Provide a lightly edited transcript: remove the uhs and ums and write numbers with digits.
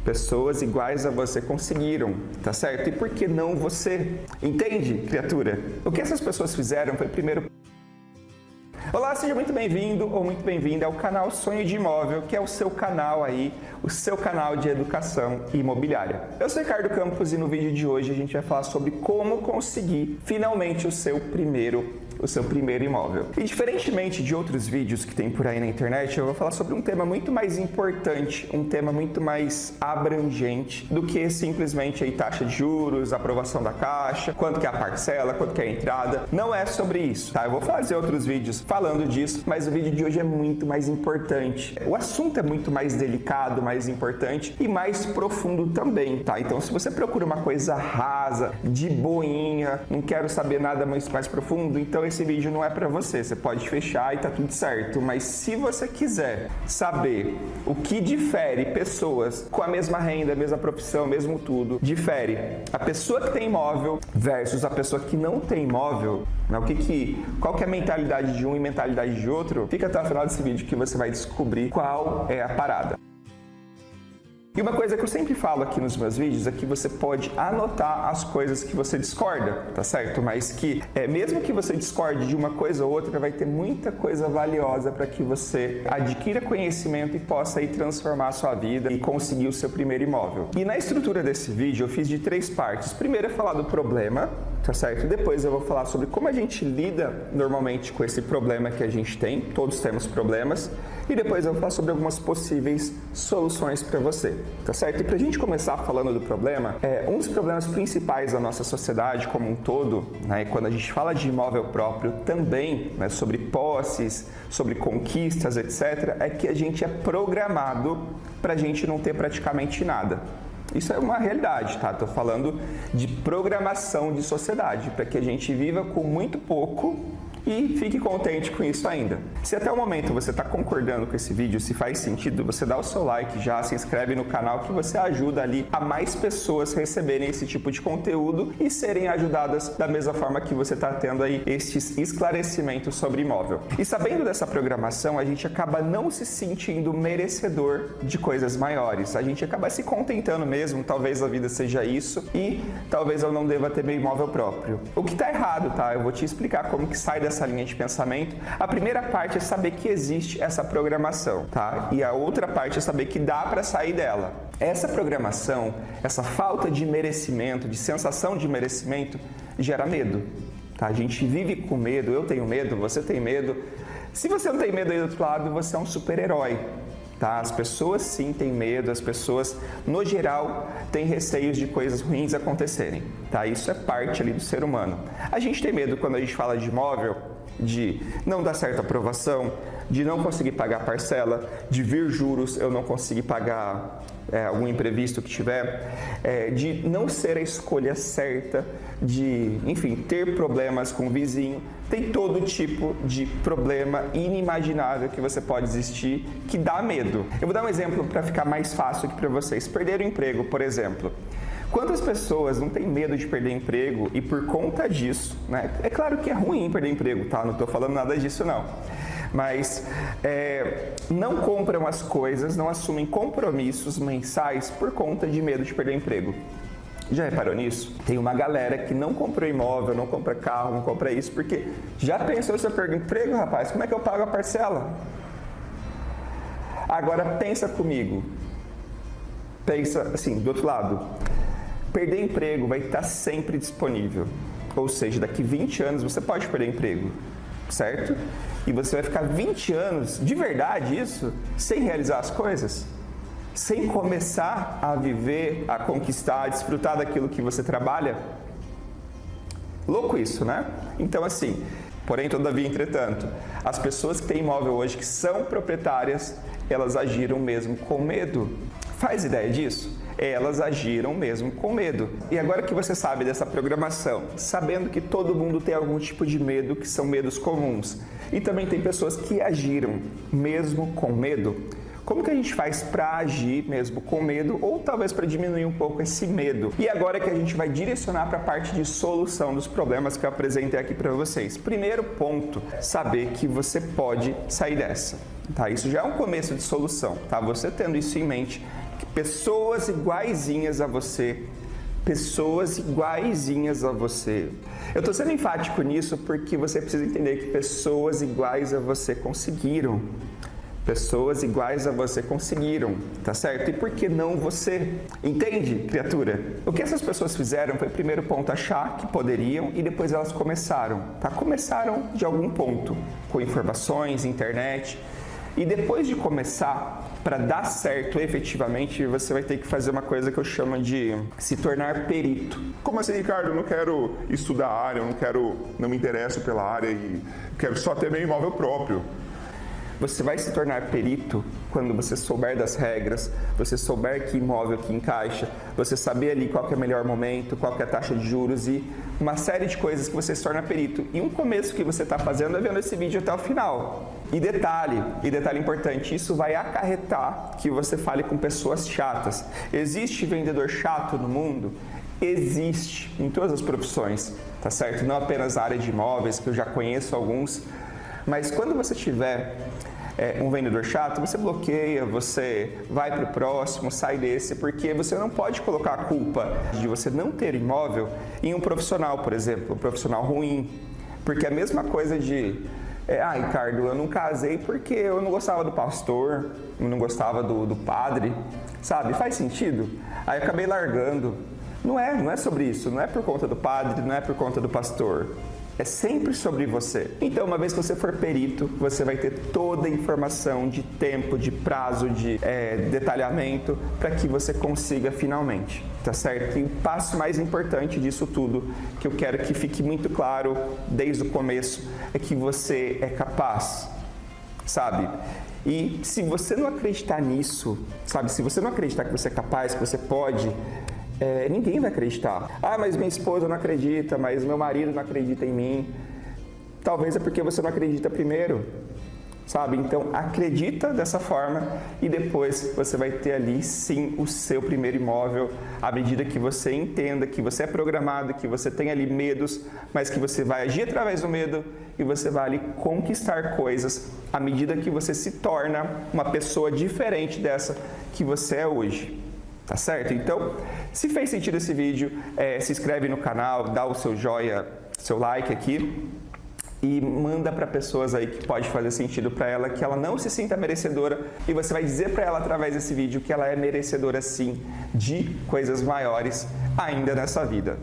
Pessoas iguais a você conseguiram, tá certo? E por que não você? Entende, criatura? O que essas pessoas fizeram foi primeiro... Olá, seja muito bem-vindo ou muito bem-vinda ao canal Sonho de Imóvel, que é o seu canal aí, o seu canal de educação imobiliária. Eu sou Ricardo Campos e no vídeo de hoje a gente vai falar sobre como conseguir finalmente o seu primeiro imóvel. E diferentemente de outros vídeos que tem por aí na internet, eu vou falar sobre um tema muito mais importante, um tema muito mais abrangente do que simplesmente aí taxa de juros, aprovação da Caixa, quanto que é a parcela, quanto que é a entrada. Não é sobre isso, tá? Eu vou fazer outros vídeos falando disso, mas o vídeo de hoje é muito mais importante. O assunto é muito mais delicado, mais importante e mais profundo também, tá? Então, se você procura uma coisa rasa, de boinha, não quero saber nada mais profundo, então esse vídeo não é para você. Você pode fechar e tá tudo certo. Mas se você quiser saber o que difere pessoas com a mesma renda, a mesma profissão, mesmo tudo, difere a pessoa que tem imóvel versus a pessoa que não tem imóvel, né? Qual que é a mentalidade de um e mentalidade de outro, fica até o final desse vídeo que você vai descobrir qual é a parada. E uma coisa que eu sempre falo aqui nos meus vídeos é que você pode anotar as coisas que você discorda, tá certo? Mas que mesmo que você discorde de uma coisa ou outra, vai ter muita coisa valiosa para que você adquira conhecimento e possa aí transformar a sua vida e conseguir o seu primeiro imóvel. E na estrutura desse vídeo eu fiz de 3 partes. Primeiro é falar do problema, tá certo? Depois eu vou falar sobre como a gente lida normalmente com esse problema que a gente tem. Todos temos problemas. E depois eu vou falar sobre algumas possíveis soluções para você, tá certo? E para a gente começar falando do problema, um dos problemas principais da nossa sociedade como um todo, né, quando a gente fala de imóvel próprio também, né, sobre posses, sobre conquistas, etc., é que a gente é programado para a gente não ter praticamente nada. Isso é uma realidade, tá? Estou falando de programação de sociedade, para que a gente viva com muito pouco e fique contente com isso ainda. Se até o momento você está concordando com esse vídeo, se faz sentido, você dá o seu like já, se inscreve no canal que você ajuda ali a mais pessoas receberem esse tipo de conteúdo e serem ajudadas da mesma forma que você está tendo aí estes esclarecimentos sobre imóvel. E sabendo dessa programação, a gente acaba não se sentindo merecedor de coisas maiores. A gente acaba se contentando mesmo, talvez a vida seja isso e talvez eu não deva ter meu imóvel próprio. O que está errado, tá? Eu vou te explicar como que sai dessa linha de pensamento. A primeira parte é saber que existe essa programação, tá? E a outra parte é saber que dá para sair dela. Essa programação, essa falta de merecimento, de sensação de merecimento, gera medo, tá? A gente vive com medo, eu tenho medo, você tem medo. Se você não tem medo aí do outro lado, você é um super-herói. Tá? As pessoas sim têm medo, as pessoas, no geral, têm receios de coisas ruins acontecerem. Tá? Isso é parte ali do ser humano. A gente tem medo quando a gente fala de imóvel, de não dar certa aprovação, de não conseguir pagar a parcela, de vir juros, eu não conseguir pagar algum imprevisto que tiver, de não ser a escolha certa, de, enfim, ter problemas com o vizinho. Tem todo tipo de problema inimaginável que você pode existir que dá medo. Eu vou dar um exemplo para ficar mais fácil aqui para vocês. Perder o emprego, por exemplo. Quantas pessoas não têm medo de perder emprego e por conta disso, né? É claro que é ruim perder emprego, tá? Não estou falando nada disso não. Mas não compram as coisas, não assumem compromissos mensais por conta de medo de perder emprego. Já reparou nisso? Tem uma galera que não compra imóvel, não compra carro, não compra isso, porque já pensou se eu perder emprego, rapaz, como é que eu pago a parcela? Agora pensa comigo, pensa assim, do outro lado, perder emprego vai estar sempre disponível, ou seja, daqui 20 anos você pode perder emprego, certo? E você vai ficar 20 anos, de verdade isso, sem realizar as coisas? Sem começar a viver, a conquistar, a desfrutar daquilo que você trabalha? Louco isso, né? Então assim, porém, todavia, entretanto, as pessoas que têm imóvel hoje, que são proprietárias, elas agiram mesmo com medo. Faz ideia disso? Elas agiram mesmo com medo. E agora que você sabe dessa programação, sabendo que todo mundo tem algum tipo de medo, que são medos comuns, e também tem pessoas que agiram mesmo com medo, como que a gente faz para agir mesmo com medo ou talvez para diminuir um pouco esse medo? E agora que a gente vai direcionar para a parte de solução dos problemas que eu apresentei aqui para vocês. Primeiro ponto, saber que você pode sair dessa. Tá? Isso já é um começo de solução. Tá? Você tendo isso em mente, que Pessoas iguaizinhas a você. Pessoas iguaizinhas a você. Eu estou sendo enfático nisso porque você precisa entender que pessoas iguais a você conseguiram. Pessoas iguais a você conseguiram, tá certo? E por que não você? Entende, criatura? O que essas pessoas fizeram foi, primeiro ponto, achar que poderiam e depois elas começaram, tá? Começaram de algum ponto, com informações, internet. E depois de começar, para dar certo efetivamente, você vai ter que fazer uma coisa que eu chamo de se tornar perito. Como assim, Ricardo? Eu não quero estudar a área, não me interesso pela área e quero só ter meu imóvel próprio. Você vai se tornar perito quando você souber das regras, você souber que imóvel que encaixa, você saber ali qual que é o melhor momento, qual que é a taxa de juros e uma série de coisas que você se torna perito. E um começo que você está fazendo é vendo esse vídeo até o final. E detalhe importante, isso vai acarretar que você fale com pessoas chatas. Existe vendedor chato no mundo? Existe, em todas as profissões, tá certo? Não apenas na área de imóveis, que eu já conheço alguns, mas quando você tiver um vendedor chato, você bloqueia, você vai para o próximo, sai desse, porque você não pode colocar a culpa de você não ter imóvel em um profissional, por exemplo, um profissional ruim. Porque é a mesma coisa de, Ricardo, eu não casei porque eu não gostava do pastor, eu não gostava do padre, sabe? Faz sentido? Aí eu acabei largando. Não é sobre isso, não é por conta do padre, não é por conta do pastor. É sempre sobre você. Então, uma vez que você for perito, você vai ter toda a informação de tempo, de prazo, de detalhamento, para que você consiga finalmente, tá certo? E o passo mais importante disso tudo, que eu quero que fique muito claro desde o começo, é que você é capaz, sabe? E se você não acreditar nisso, sabe? Se você não acreditar que você é capaz, que você pode, ninguém vai acreditar. Mas minha esposa não acredita, mas meu marido não acredita em mim. Talvez é porque você não acredita primeiro, sabe? Então acredita dessa forma e depois você vai ter ali sim o seu primeiro imóvel, à medida que você entenda que você é programado, que você tem ali medos, mas que você vai agir através do medo e você vai ali conquistar coisas à medida que você se torna uma pessoa diferente dessa que você é hoje. Tá certo? Então, se fez sentido esse vídeo, se inscreve no canal, dá o seu joia, seu like aqui e manda para pessoas aí que pode fazer sentido para ela, que ela não se sinta merecedora e você vai dizer para ela através desse vídeo que ela é merecedora sim de coisas maiores ainda nessa vida.